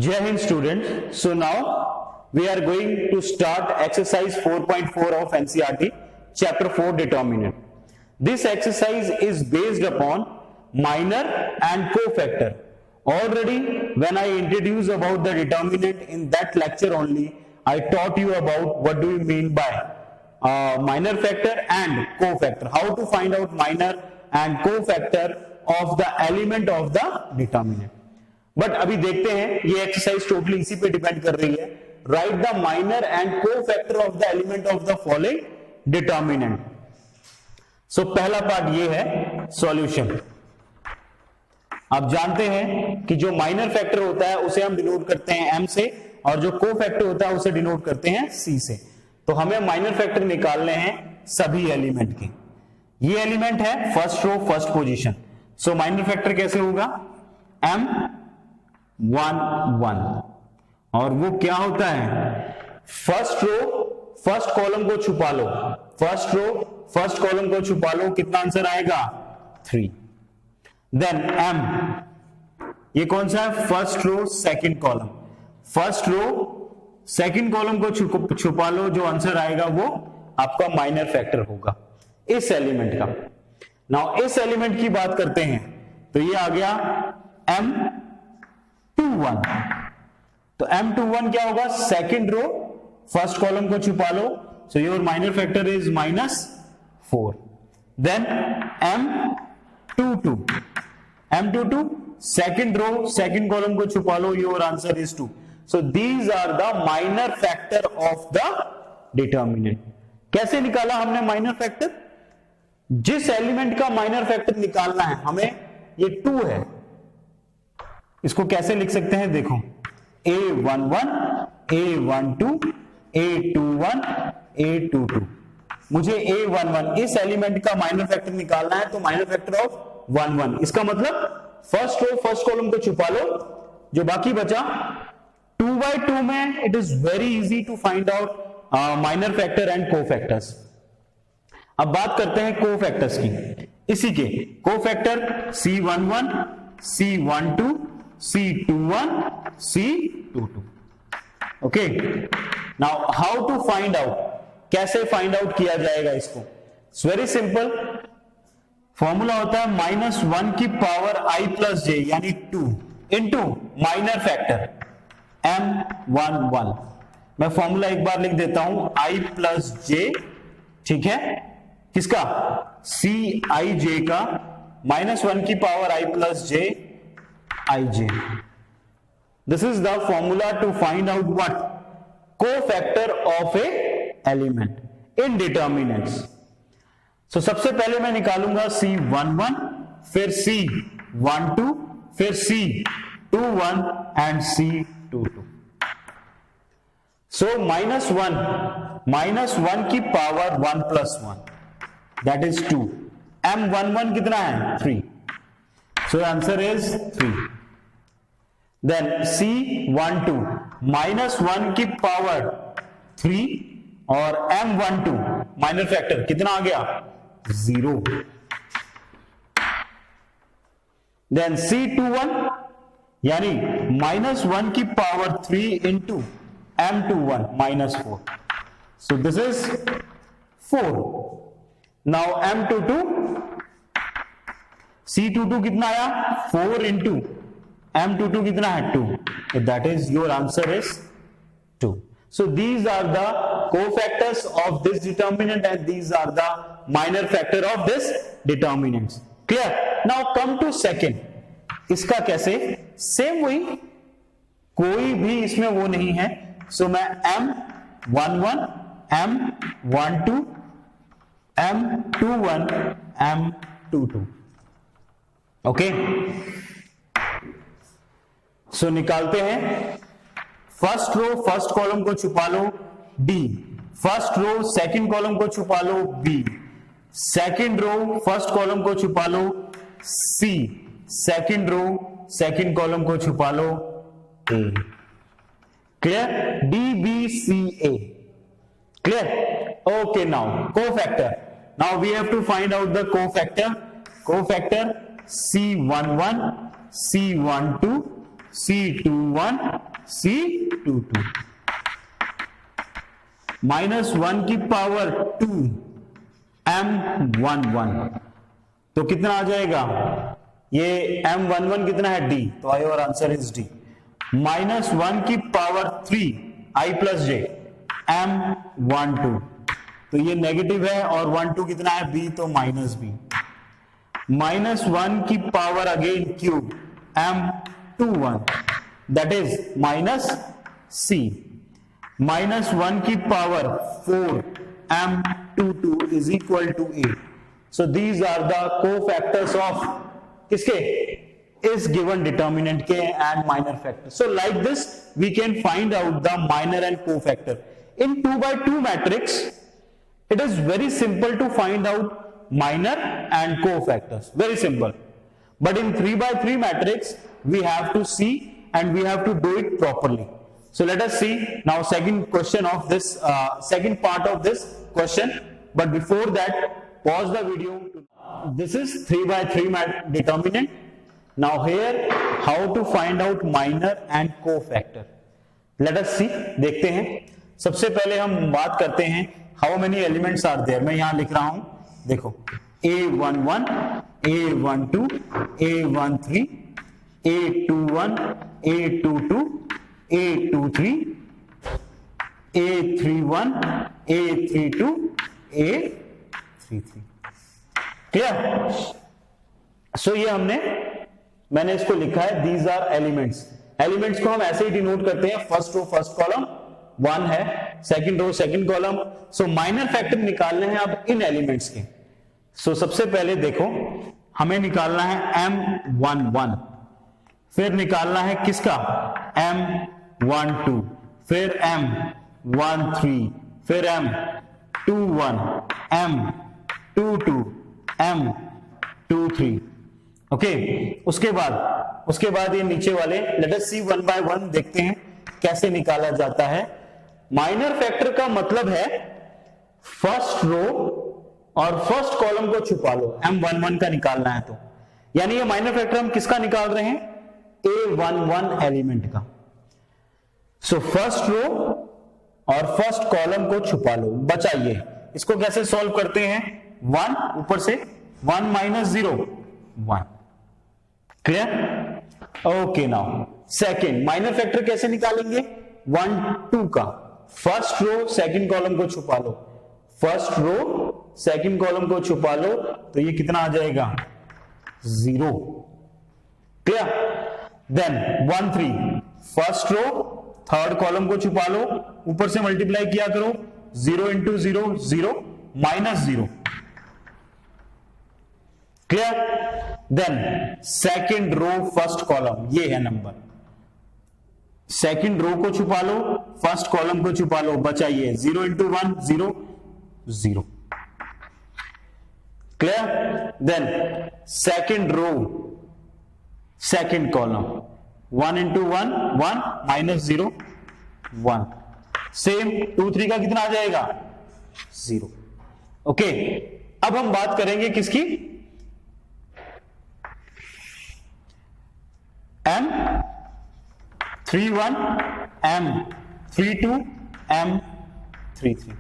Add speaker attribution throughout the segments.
Speaker 1: Jai Hind students. So now we are going to start exercise 4.4 of NCERT chapter 4 determinant. This exercise is based upon minor and cofactor. Already when I introduced about the determinant in that lecture only, I taught you about what do you mean by minor factor and cofactor. How to find out minor and cofactor of the element of the determinant. But अभी देखते हैं, ये exercise totally इसी पे depend कर रही है. Right the minor and cofactor of the element of the following determinant. So पहला पार्ट ये है सॉल्यूशन. आप जानते हैं कि जो माइनर फैक्टर होता है उसे हम डिनोट करते हैं m से, और जो कोफैक्टर होता है उसे डिनोट करते हैं c से. तो हमें माइनर फैक्टर निकालने हैं सभी एलिमेंट के. ये एलिमेंट है first row first position. So minor factor कैसे होगा? m 1 1, और वो क्या होता है? फर्स्ट रो फर्स्ट कॉलम को छुपा लो, फर्स्ट रो फर्स्ट कॉलम को छुपा लो, कितना आंसर आएगा? 3. देन m, ये कौन सा है? First row second column, first row second column को छुपा लो, जो आंसर आएगा वो आपका माइनर फैक्टर होगा इस एलिमेंट का. नाउ इस एलिमेंट की बात करते हैं, तो ये आ गया M21. तो M21 क्या होगा? सेकंड रो फर्स्ट कॉलम को छुपा लो, so your minor factor is -4. Then M22, M22 second row second column को छुपा लो, your answer is 2. So these are the minor factor of the determinant. कैसे निकाला हमने माइनर फैक्टर? जिस एलिमेंट का माइनर फैक्टर निकालना है हमें, ये 2 है, इसको कैसे लिख सकते हैं? देखो, A11, A12, A21, A22. मुझे A11 इस एलिमेंट का माइनर फैक्टर निकालना है, तो माइनर फैक्टर ऑफ 1 1. इसका मतलब फर्स्ट रो फर्स्ट कॉलम को छुपा लो, जो बाकी बचा 2 by 2 में it is very easy to find out minor factor and cofactors. अब बात करते हैं कोफैक्टर्स की. इसी के cofactor C11, C12, C21, C22. Okay, now how to find out, कैसे फाइंड आउट किया जाएगा इसको? It's very simple. फॉर्मूला होता है -1 की पावर i प्लस j, यानी 2 इंटू माइनर फैक्टर M11. मैं फॉर्मूला एक बार लिख देता हूं, i प्लस j, ठीक है, किसका? Cij का, -1 की power i plus j ij. This is the formula to find out what? Cofactor of a element in determinants. So सबसे पहले मैं निकालूंगा C11, फिर C12, फिर C21 and C22. So -1 की power 1 plus 1, that is 2. M11 कितना है? 3. So the answer is 3. Then C12 -1 की पावर 3 और M12 माइनर फैक्टर कितना आ गया? 0. Then C21 यानी -1 की power 3 into M21 -4. So this is 4. Now M22, C22 कितना आया? 4 इंटू M22 कितना है? 2. So that is your answer is 2. So these are the cofactors of this determinant and these are the minor factor of this determinants. Clear? Now come to second. इसका कैसे? Same वही, कोई भी इसमें वो नहीं है. So मैं M11, M12, M21, M22. Okay, सो निकालते हैं. फर्स्ट रो फर्स्ट कॉलम को छुपा लो, D. First row second column को छुपा लो, B. Second row first column को छुपा लो, C. Second row second column को छुपा लो, A. Clear? D, B, C, A. Clear? Okay, now cofactor. Now we have to find out the cofactor. Cofactor C11, C12, C21, C22, -1 की power 2 M11, तो कितना आ जाएगा, ये M11 कितना है D, तो योर आंसर इज D। -1 की power 3 I plus J M12, तो ये नेगेटिव है और 12 कितना है B, तो -B। -1 की power again cube M21, that is -C। -1 की power 4 M22 is equal to 8। So these are the cofactors of किसके, इस गिवन डिटर्मिनेंट के and minor factor. So like this we can find out the minor and cofactor. In 2x2 matrix it is very simple to find out minor and cofactors, very simple, but in 3x3 matrix we have to see and we have to do it properly. So let us see now second question of this second part of this question, but before that pause the video. This is 3x3 determinant. Now here how to find out minor and cofactor. Let us see, देखते हैं। सबसे पहले हम बात करते हैं how many elements are there. मैं यहां लिख रहा हूं, देखो A11, A12, A13, A21, A22, A23, A31, A32, A33। Clear? सो ये मैंने इसको लिखा है, दीज आर एलिमेंट्स। एलिमेंट्स को हम ऐसे ही डिनोट करते हैं, फर्स्ट रो फर्स्ट कॉलम 1 है, second row second column. So minor factor निकालने हैं अब इन एलिमेंट्स के। सो सबसे पहले देखो हमें निकालना है M11, फिर निकालना है किसका, M12, फिर M13, फिर M21, M22, M23। ओके, उसके बाद ये नीचे वाले let us C one by one, देखते हैं कैसे निकाला जाता है। माइनर फैक्टर का मतलब है फर्स्ट रो और फर्स्ट कॉलम को छुपा लो, M11 का निकालना है तो, यानी ये माइनर फैक्टर हम किसका निकाल रहे हैं, A11 एलिमेंट का। सो फर्स्ट रो और फर्स्ट कॉलम को छुपा लो, बचाइए। इसको कैसे सॉल्व करते हैं, 1 ऊपर से 1 - 0 1। Clear? Okay, now second minor factor कैसे निकालेंगे, 1 2 का फर्स्ट रो सेकंड कॉलम को छुपा लो, फर्स्ट रो सेकंड कॉलम को छुपा लो, तो ये कितना आ जाएगा, 0। Clear? Then 1 3 first row third column को छुपा लो, ऊपर से मल्टीप्लाई किया करो, 0 × 0 0 -0। Clear? Then second row first column, ये है नंबर, सेकंड रो को छुपा लो, फर्स्ट कॉलम को छुपा लो, बचाइए, 0 × 1 0 0। Clear? Then second row second column, 1 × 1 1 -0 1। Same 2 3 का कितना आ जाएगा, 0। ओके, अब हम बात करेंगे किसकी, M31 M32 M33।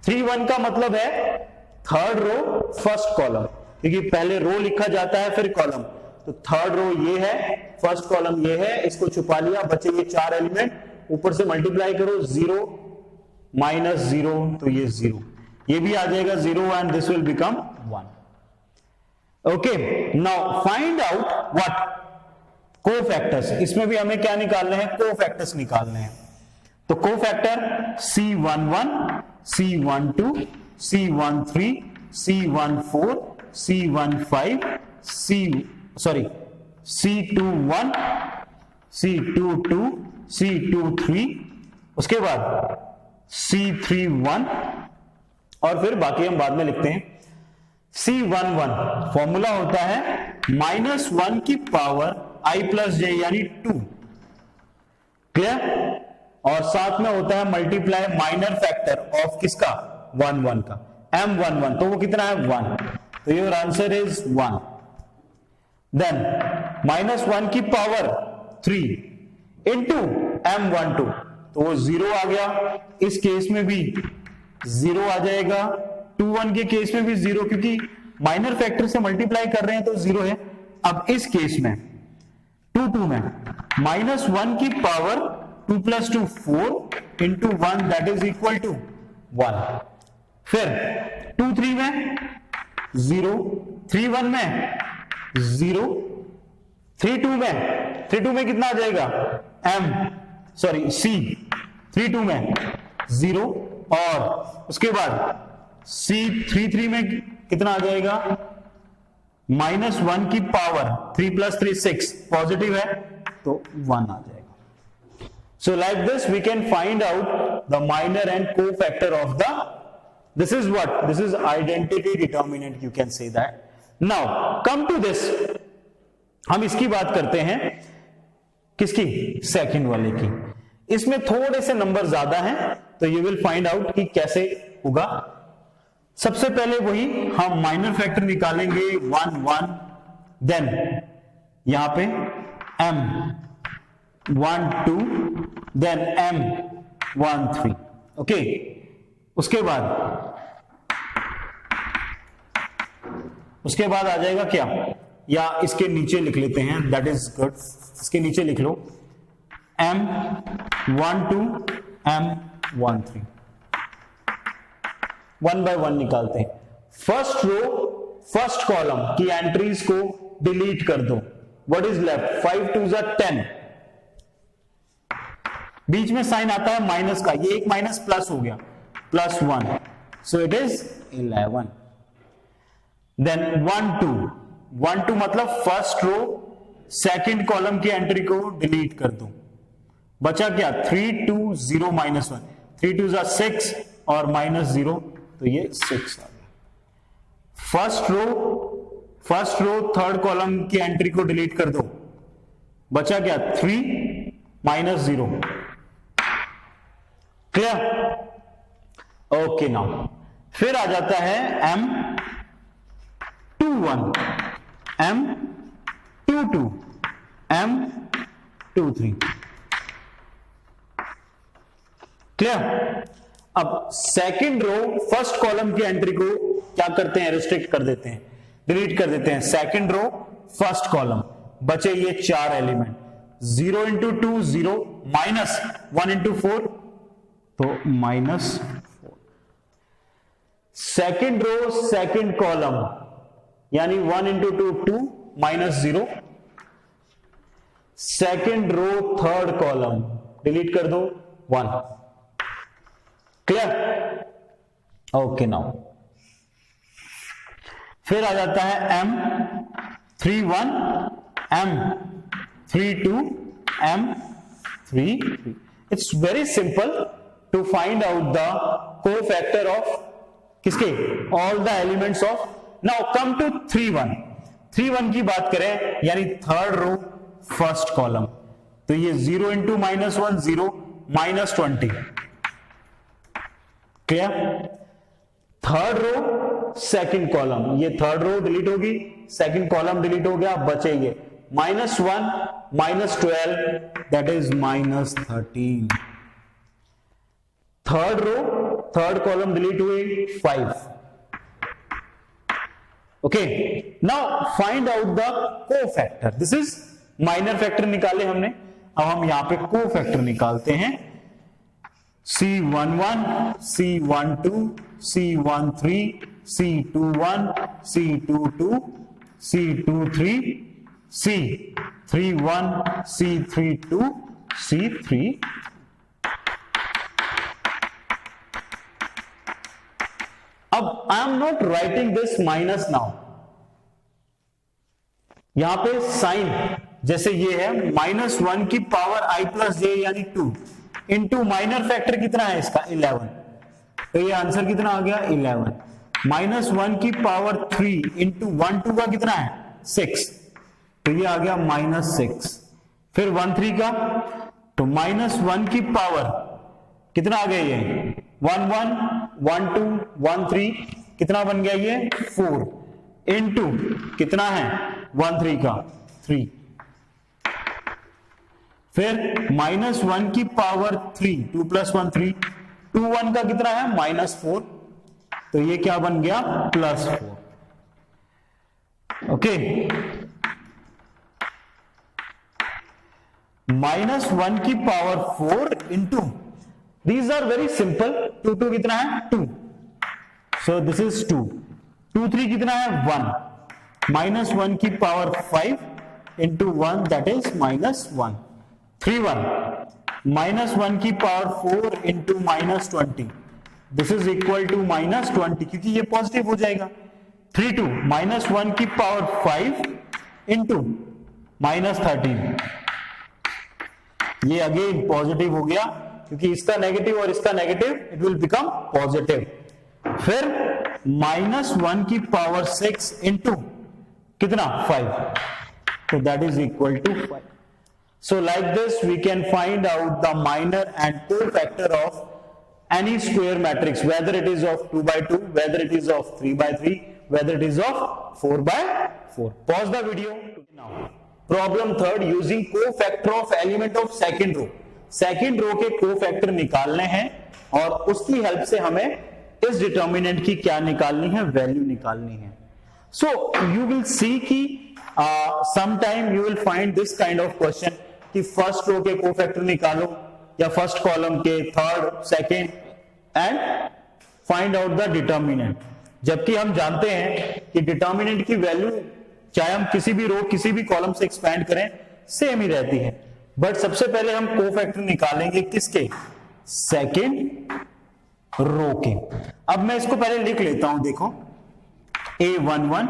Speaker 1: 31 का मतलब है थर्ड रो फर्स्ट कॉलम, क्योंकि पहले रो लिखा जाता है फिर कॉलम, तो थर्ड रो ये है, फर्स्ट कॉलम ये है, इसको छुपा लिया, बचे ये 4 एलिमेंट, ऊपर से मल्टीप्लाई करो, 0 -0 तो ये 0, ये भी आ जाएगा 0 and this will become 1। Okay, now find out what, cofactors. इसमें भी हमें क्या निकालने हैं, कोफैक्टर्स निकालने हैं। तो cofactor C11 C12 C13 C14 C15 C21 C22 C23, उसके बाद C31, और फिर बाकी हम बाद में लिखते हैं। C11 फॉर्मूला होता है -1 की पावर I + J यानी 2। क्लियर? और साथ में होता है मल्टीप्लाई माइनर फैक्टर ऑफ किसका, 1 1 का, M11, तो वो कितना है, 1, तो योर आंसर इज 1। देन -1 की पावर 3 इंटू M12, तो वो 0 आ गया। इस केस में भी 0 आ जाएगा, 2 1 के केस में भी 0, क्योंकि माइनर फैक्टर से मल्टीप्लाई कर रहे हैं तो 0 है। अब इस केस में 2 2 में -1 की power 2 + 2 4 into 1 that is equal to 1। फिर 2 3 में 0, 3 1 में 0, 3 2 में कितना आ जाएगा C, 3 2 में 0, और उसके बाद C 3 3 में कितना आ जाएगा, -1 की पावर 3 + 3 6, पॉजिटिव है तो 1 आ जाएगा। So like this we can find out the minor and cofactor of the, this is what, this is identity determinant, you can say that. Now come to this, हम इसकी बात करते हैं, किसकी, सेकंड वाले की। इसमें थोड़े से नंबर ज्यादा हैं, तो यू विल फाइंड आउट कि कैसे होगा। सबसे पहले वही हम माइनर फैक्टर निकालेंगे 1 1, देन यहां पे M1 2, देन M1 3, ओके। उसके बाद आ जाएगा क्या, या इसके नीचे लिख लेते हैं, दैट इज गुड, इसके नीचे लिख लो M1 2 M1 3, 1 by 1 निकालते हैं। फर्स्ट रो फर्स्ट कॉलम की एंट्रीज को डिलीट कर दो, व्हाट इज लेफ्ट, 5 2 10, बीच में साइन आता है माइनस का, ये एक माइनस प्लस हो गया, +1, सो इट इज 11। देन 1 2 मतलब फर्स्ट रो सेकंड कॉलम की एंट्री को डिलीट कर दो, बचा क्या, 3 2 0 -1, 3 2 6 और -0, तो ये 6 आ गया। फर्स्ट रो थर्ड कॉलम की एंट्री को डिलीट कर दो, बचा क्या, 3 -0, क्लियर, ओके। नाउ फिर आ जाता है M21 M22 M23, क्लियर। अब सेकंड रो फर्स्ट कॉलम की एंट्री को क्या करते हैं, रिस्ट्रिक्ट कर देते हैं, डिलीट कर देते हैं। सेकंड रो फर्स्ट कॉलम, बचे ये 4 एलिमेंट, 0 × 2 0, -1 × 4 तो -4। सेकंड रो सेकंड कॉलम यानी 1 × 2 2, -0। Second row third column delete कर दो, 1, क्लियर, ओके। नाउ फिर आ जाता है M31 M32 M33। It's very simple to find out the cofactor of किसके, all the elements of. Now come to 3 1 की बात करें, यानी थर्ड रो फर्स्ट कॉलम, तो ये 0 × -1 0, -20, clear. Third row second column, ये थर्ड रो डिलीट होगी, second column delete हो गया, बचेंगे -1 -12, that is -13। Third row third column delete हुए, 5, okay. Now find out the cofactor, this is minor factor निकाले हमने, अब हम यहां पे कोफैक्टर निकालते हैं। C11 C12 C13 C21 C22 C23 C31 C32 C3। अब I am not writing this minus now, यहां पे साइन जैसे ये है, -1 की पावर i + j यानी 2 इंटू माइनर फैक्टर कितना है इसका, 11, तो ये आंसर कितना आ गया, 11। -1 की पावर 3 इंटू 1 2 का कितना है, 6, तो ये आ गया -6। फिर 1 3 का, तो -1 की पावर कितना आ गया, ये 1 1 1 2 1 3, कितना बन गया ये, 4 इंटू कितना है 1 3 का 3, फिर -1 की पावर 3, 2 + 1 3, 2 1 का कितना है -4, तो ये क्या बन गया +4। ओके, -1 की power 4 into, these are very simple, 2 2 कितना है 2, सो दिस इज 2, 2 3 कितना है 1, -1 की पावर 5 इंटू 1 दैट इज -1, 3 1, -1 की power 4 into -20, this is equal to -20, क्योंकि ये पॉजिटिव हो जाएगा, 3 2, -1 की पावर 5 इंटू -13, ये अगेन पॉजिटिव हो गया, क्योंकि इसका नेगेटिव और इसका negative, it will become positive. फिर -1 की पावर 6 इंटू कितना 5, तो that is equal to 5। So like this we can find out the minor and cofactor of any square matrix, whether it is of 2 by 2, whether it is of 3 by 3, whether it is of 4 by 4. Pause the video now. Problem third, using cofactor of element of second row. Second row के cofactor निकालने हैं और उसकी help से हमें इस determinant की क्या निकालनी है, वैल्यू निकालनी है। So you will see कि sometime you will find this kind of question कि फर्स्ट रो के कोफैक्टर निकालो या फर्स्ट कॉलम के, third, second, and find out the determinant, जबकि हम जानते हैं कि डिटर्मिनेंट की वैल्यू चाहे हम किसी भी रो किसी भी कॉलम से एक्सपैंड करें सेम ही रहती है। बट सबसे पहले हम कोफैक्टर निकालेंगे किसके, सेकंड रो के। अब मैं इसको पहले लिख लेता हूं, देखो A11,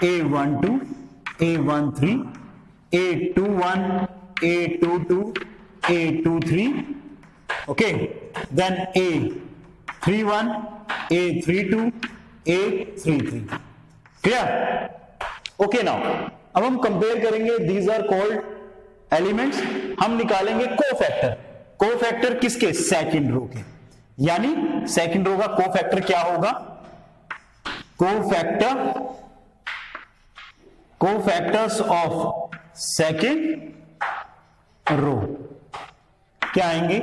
Speaker 1: A12, A13, A21, A22, A23, okay, then A31, A32, A33, clear? Okay, now अब हम कंपेयर करेंगे, these are called elements, हम निकालेंगे कोफैक्टर। कोफैक्टर किसके, सेकंड रो के, यानी सेकंड रो का कोफैक्टर क्या होगा, कोफैक्टर्स ऑफ सेकंड रो क्या आएंगे,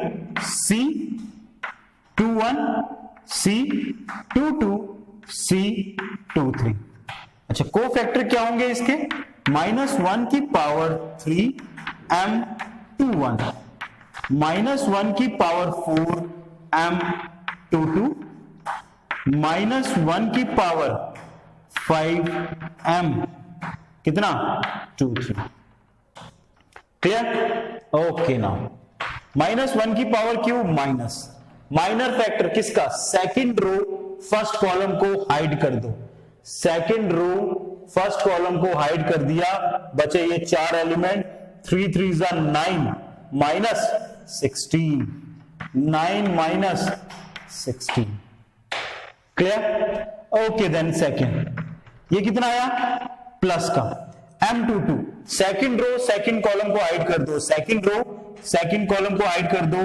Speaker 1: C21, C22, C23। अच्छा, कोफैक्टर क्या होंगे इसके, -1 की पावर 3 M21, -1 की पावर 4 M22, -1 की पावर 5 M कितना 23, क्लियर? ओके, नाउ -1 की पावर क्यों, माइनर फैक्टर किसका, सेकंड रो फर्स्ट कॉलम को हाइड कर दो, सेकंड रो फर्स्ट कॉलम को हाइड कर दिया, बचे ये 4 element, 3 3 is 9 -16, 9 -16, clear? Okay, then second, ये कितना आया, प्लस का M22, second row second column को हाइड कर दो, सेकंड रो सेकंड कॉलम को हाइड कर दो,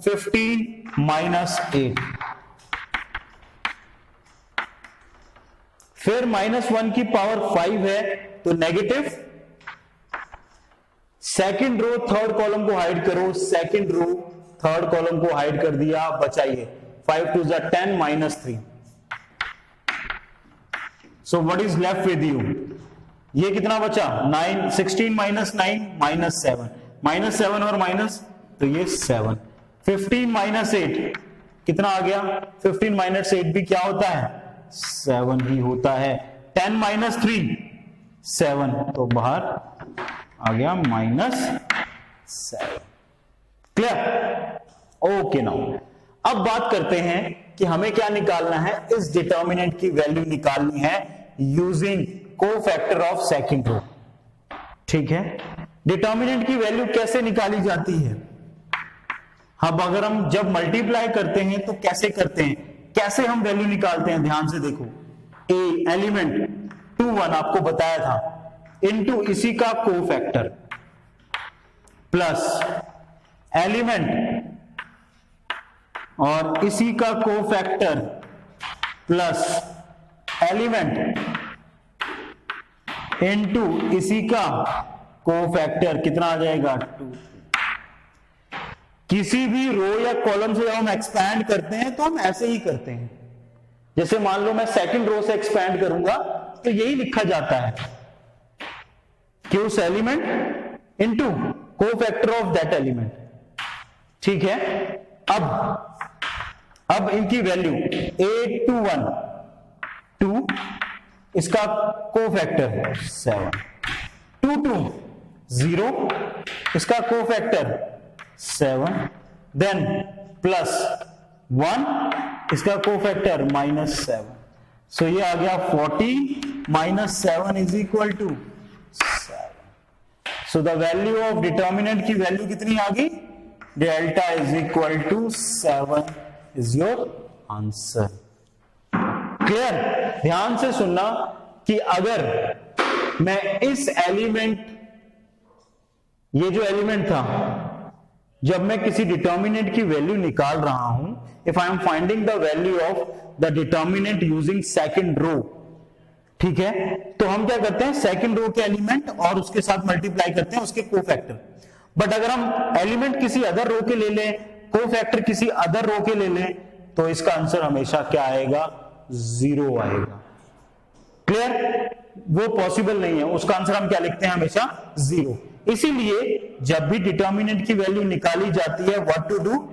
Speaker 1: 15 -8, फिर -1 की पावर 5 है तो negative, second row third column को हाइड करो, सेकंड रो थर्ड कॉलम को हाइड कर दिया, बचाइए 5 2 is 10 -3, so what is left with you, ये कितना बचा, 9, 16 -9 -7, -7 और माइनस तो ये 7, 15 -8 कितना आ गया, 15 -8 भी क्या होता है, 7 ही होता है, 10 -3 7, तो बाहर आ गया -7, क्लियर? ओके, नाउ अब बात करते हैं कि हमें क्या निकालना है, इस डिटर्मिनेंट की वैल्यू निकालनी है using cofactor of second row, ठीक है? डिटर्मिनेंट की वैल्यू कैसे निकाली जाती है, अब अगर हम जब मल्टीप्लाई करते हैं तो कैसे करते हैं, कैसे हम वैल्यू निकालते हैं, ध्यान से देखो, ए एलिमेंट 2 1 आपको बताया था, इनटू इसी का कोफैक्टर प्लस एलिमेंट और इसी का कोफैक्टर प्लस एलिमेंट इनटू इसी का कोफैक्टर, कितना आ जाएगा 2, किसी भी रो या कॉलम से जब हम एक्सपैंड करते हैं तो हम ऐसे ही करते हैं। जैसे मान लो मैं सेकंड रो से एक्सपैंड करूंगा तो यही लिखा जाता है कि उस element into cofactor of that element. ठीक है, अब इनकी वैल्यू 8 to 1 2, इसका कोफैक्टर 7, 2 to 0, इसका कोफैक्टर 7, देन प्लस 1, इसका कोफैक्टर -7। सो ये आ गया 40 - 7 is equal to 7। So the value of determinant की वैल्यू कितनी आ गई? Delta is equal to 7 is your answer. Clear? ध्यान से सुनना कि अगर मैं इस एलिमेंट, ये जो एलिमेंट था, जब मैं किसी डिटर्मिनेंट की वैल्यू निकाल रहा हूं, if I am finding the value of the determinant using second row, ठीक है, तो हम क्या करते हैं, सेकंड रो के एलिमेंट और उसके साथ मल्टीप्लाई करते हैं उसके कोफैक्टर। बट अगर हम एलिमेंट किसी अदर रो के ले लें, कोफैक्टर किसी अदर रो के ले लें, तो इसका आंसर हमेशा क्या आएगा? 0 आएगा। क्लियर? वो पॉसिबल नहीं है, उसका आंसर हम क्या लिखते हैं? हमेशा 0। इसीलिए जब भी डिटर्मिनेंट की वैल्यू निकाली जाती है, व्हाट टू डू,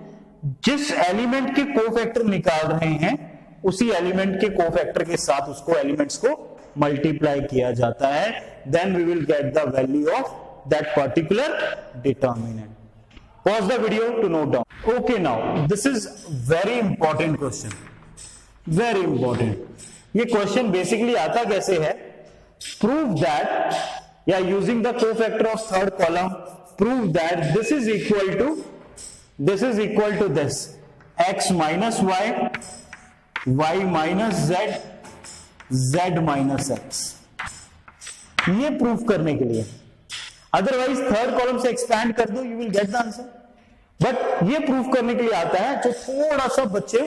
Speaker 1: जिस एलिमेंट के कोफैक्टर निकाल रहे हैं उसी एलिमेंट के कोफैक्टर के साथ उसको एलिमेंट्स को मल्टीप्लाई किया जाता है, then we will get the value of that particular determinant. Pause the video to note down. Okay, now this is very important question. Very important. ये क्वेश्चन बेसिकली आता कैसे है? Prove that, या using the cofactor of third column, prove that this is equal to this, x minus y, y minus z, z minus x. ये proof करने के लिए, otherwise third column से एक्सपैंड कर दो, you will get the answer. But ये proof करने के लिए आता है जो थोड़ा सा बच्चे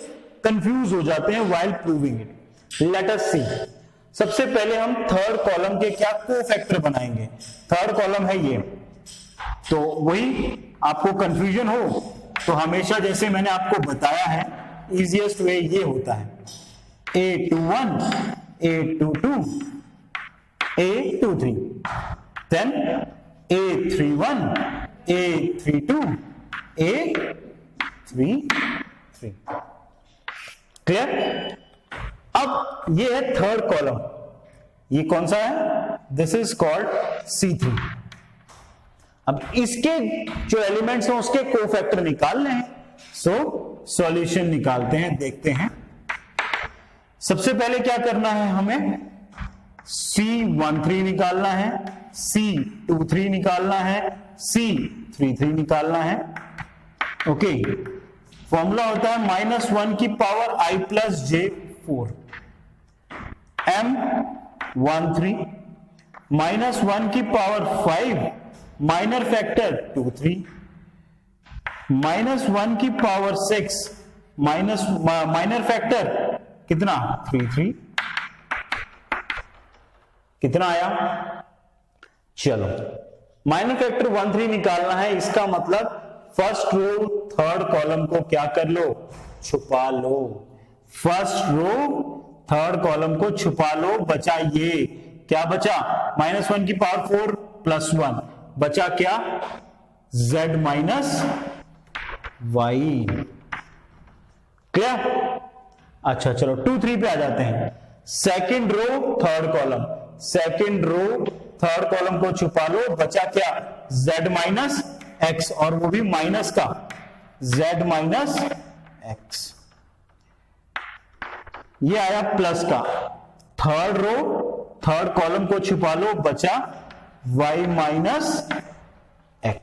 Speaker 1: कंफ्यूज हो जाते हैं while proving it. Let us see. सबसे पहले हम थर्ड कॉलम के क्या कोफैक्टर बनाएंगे। थर्ड कॉलम है ये, तो वही आपको कंफ्यूजन हो तो हमेशा जैसे मैंने आपको बताया है, इजीएस्ट वे ये होता है A21, A22, A23, then A31, A32, A33। Clear? अब ये है थर्ड कॉलम, ये कौन सा है? This is called C3। अब इसके जो एलिमेंट्स हैं उसके कोफैक्टर निकालने हैं, सो सॉल्यूशन निकालते हैं, देखते हैं। सबसे पहले क्या करना है, हमें C13 निकालना है, C23 निकालना है, C33 निकालना है। ओके, फॉर्मूला होता है -1 की power I plus J4, M13 -1 की पावर 5, माइनर फैक्टर 23, -1 की पावर 6, माइनर फैक्टर कितना? 33। कितना आया? चलो, माइनर फैक्टर 13 निकालना है, इसका मतलब फर्स्ट रो थर्ड कॉलम को क्या कर लो? छुपा लो। फर्स्ट रो थर्ड कॉलम को छुपा लो। बचा ये, क्या बचा? -1 की पावर 4 प्लस 1, बचा क्या? z minus y। क्लियर? अच्छा, चलो 2 3 पे आ जाते हैं। Second row third column, second row third column को छुपा लो, बचा क्या? z माइनस x, और वो भी माइनस का, z माइनस x। ये आया प्लस का। थर्ड रो थर्ड कॉलम को छुपा लो, बचा y minus x।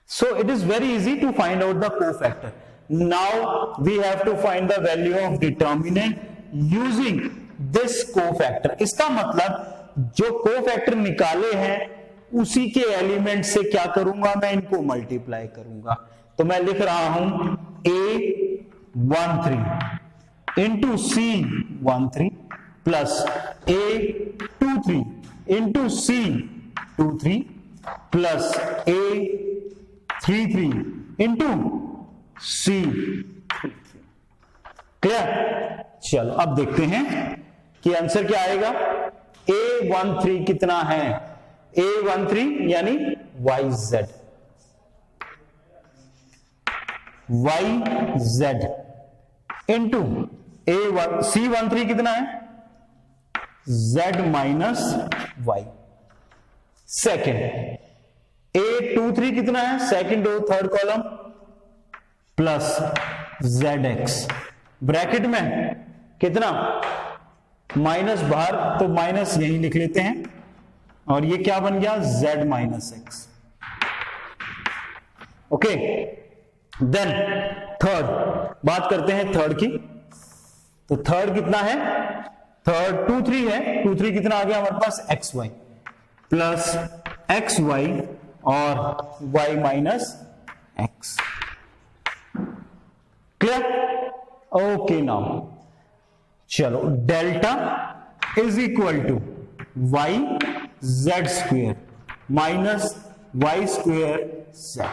Speaker 1: So it is very easy to find out the cofactor. Now we have to find the value of determinant using this cofactor. इसका मतलब जो cofactor निकाले हैं उसी के एलिमेंट से क्या करूंगा मैं? इनको मल्टीप्लाई करूंगा। तो मैं लिख रहा हूं A13 into C13 plus A23 into C23 plus A33 into C. Clear? चलो अब देखते हैं कि आंसर क्या आएगा। A13 कितना है? A13 यानी YZ, YZ इंटू C13 कितना है? Z minus Y। Second A23 कितना है? Second row third column plus ZX, bracket में कितना? माइनस बाहर, तो माइनस यहीं लिख लेते हैं, और ये क्या बन गया? Z minus X। Okay, then third, बात करते हैं थर्ड की। तो थर्ड कितना है? थर्ड 2 3 है। 2 3 कितना आ गया हमारे पास? XY प्लस XY और Y minus X। Clear? Okay, now चलो, delta is equal to YZ square minus Y square Z।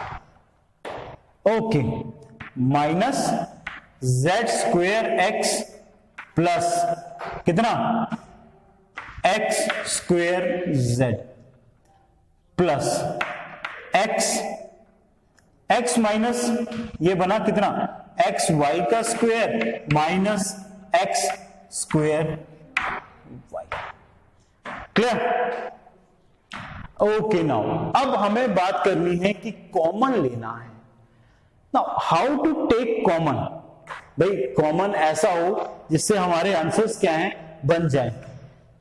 Speaker 1: Okay, minus Z square X plus कितना? X square Z plus X minus ये बना कितना? XY का square minus X square Y। Clear? Okay, now अब हमें बात करनी है कि कॉमन लेना है। Now how to take common? भाई कॉमन ऐसा हो जिससे हमारे आंसर्स क्या हैं? बन जाए।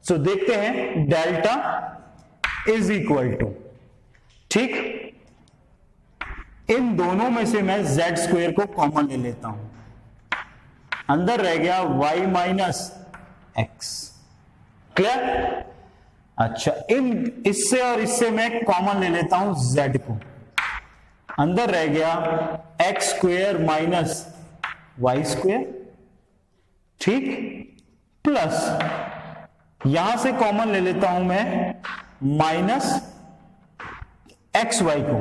Speaker 1: सो देखते हैं, डेल्टा इज इक्वल टू, ठीक, इन दोनों में से मैं Z स्क्वेयर को कॉमन ले लेता हूं, अंदर रह गया Y माइनस X। क्लियर? अच्छा, इन इससे और इससे मैं कॉमन ले लेता हूं Z को, अंदर रह गया X square minus Y square, ठीक, प्लस यहां से कॉमन ले लेता हूं मैं माइनस XY को,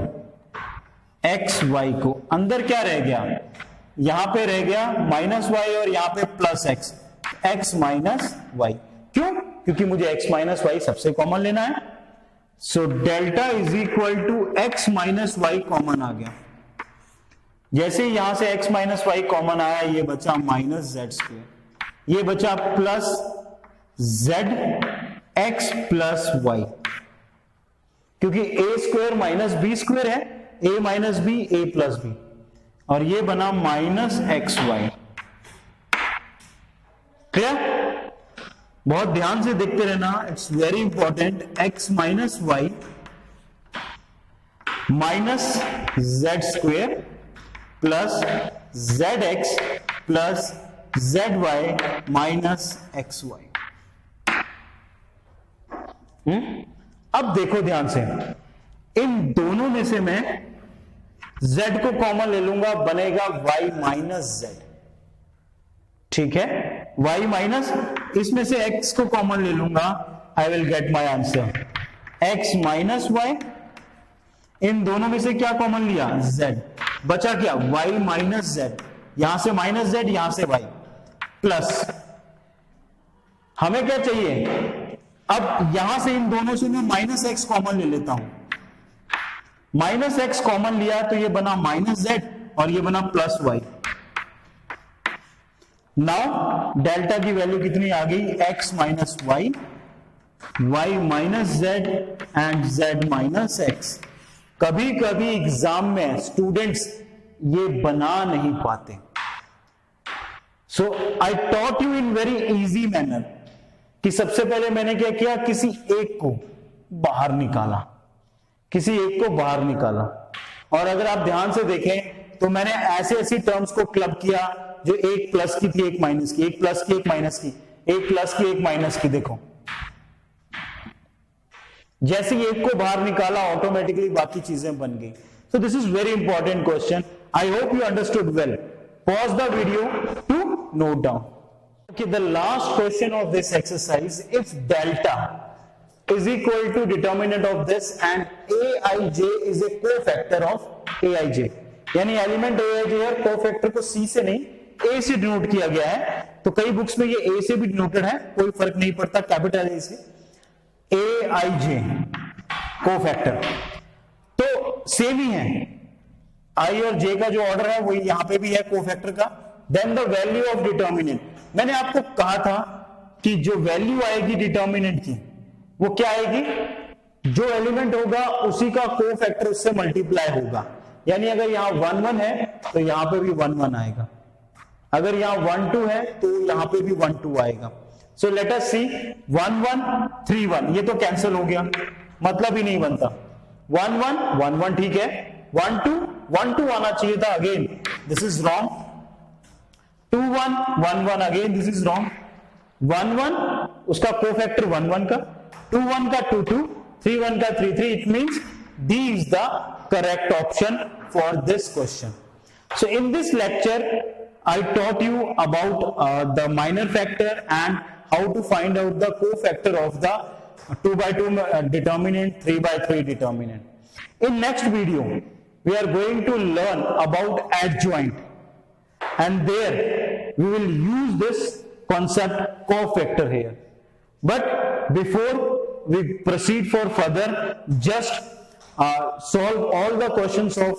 Speaker 1: XY को, अंदर क्या रह गया? यहां पे रह गया माइनस Y और यहां पे प्लस X माइनस Y। क्यों? क्योंकि मुझे X माइनस Y सबसे कॉमन लेना है। So delta is equal to X माइनस Y कॉमन आ गया। जैसे यहां से X माइनस Y कॉमन आया, ये बचा माइनस Z स्क्वेयर, ये बचा plus Z X plus Y, क्योंकि A square minus B square है, A minus B A plus B, और ये बना माइनस XY। क्लियर? बहुत ध्यान से देखते रहना, इट्स वेरी इंपॉर्टेंट। X माइनस Y minus Z square plus ZX plus ZY minus XY। अब देखो ध्यान से, इन दोनों में से मैं Z को कॉमन ले लूंगा, बनेगा Y माइनस Z। ठीक है, Y माइनस, इसमें से X को कॉमन ले लूंगा, I will get my answer X माइनस Y। इन दोनों में से क्या कॉमन लिया? Z। बचा क्या? Y माइनस Z, यहां से माइनस Z, यहां से Y, प्लस हमें क्या चाहिए? अब यहां से इन दोनों से मैं माइनस X कॉमन ले लेता हूं, माइनस X कॉमन लिया तो ये बना माइनस Z और ये बना प्लस Y। नाउ डेल्टा की वैल्यू कितनी आ गई? X माइनस Y, Y minus Z and Z minus X। कभी कभी एग्जाम में स्टूडेंट्स ये बना नहीं पाते, so I taught you in very easy manner कि सबसे पहले मैंने क्या किया? किसी एक को बाहर निकाला, किसी एक को बाहर निकाला, और अगर आप ध्यान से देखें तो मैंने ऐसे ऐसी टर्म्स को क्लब किया जो एक प्लस की थी, एक माइनस की, एक प्लस की, एक माइनस की, एक प्लस की, एक माइनस की। देखो जैसे एक को बाहर निकाला, ऑटोमेटिकली बाकी चीजें बन गई। So this is very important question, I hope you understood well. Pause the video to note down. Okay, the last question of this exercise, if delta is equal to determinant of this and aij is a cofactor of aij, यानी element ए जो है cofactor को सी से नहीं ए से denote किया गया है। तो कई बुक्स में ये ए से भी डिनोटेड है, कोई फर्क नहीं पड़ता, कैपिटल ए से ए आई जे कोफैक्टर तो सेम ही है। आई और जे का जो ऑर्डर है वही यहां पे भी है कोफैक्टर का। Then the value of determinant, मैंने आपको कहा था कि जो वैल्यू आएगी डिटर्मिनेंट की वो क्या आएगी, जो एलिमेंट होगा उसी का कोफैक्टर उससे मल्टीप्लाई होगा। यानी अगर यहां 1 1 है तो यहां पे भी 1 1 आएगा, अगर यहां 1 2 है तो यहां पे भी 1 2 आएगा। सो लेट अस सी 1 1 3 1, ये तो कैंसिल हो गया, मतलब ही नहीं बनता। 1 1 1 1 ठीक है, 1 2 1 2 आना चाहिए था, again this is wrong. 2 1 1 1 again this is wrong. 1 1 उसका कोफैक्टर 1 1 का, 2 1 का 2 2, 3 1 का 3 3, it means D is the correct option for this question. So in this lecture I taught you about the minor factor and how to find out the cofactor of the 2 by 2 determinant, 3 by 3 determinant. In next video we are going to learn about adjoint, and there we will use this concept cofactor here. But before we proceed for further, just solve all the questions of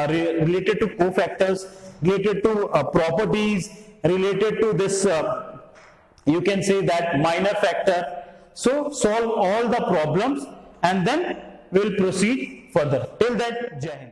Speaker 1: related to cofactors, related to properties, related to this you can say that minor factor. So solve all the problems and then we'll proceed further. Till that, Jai Hind.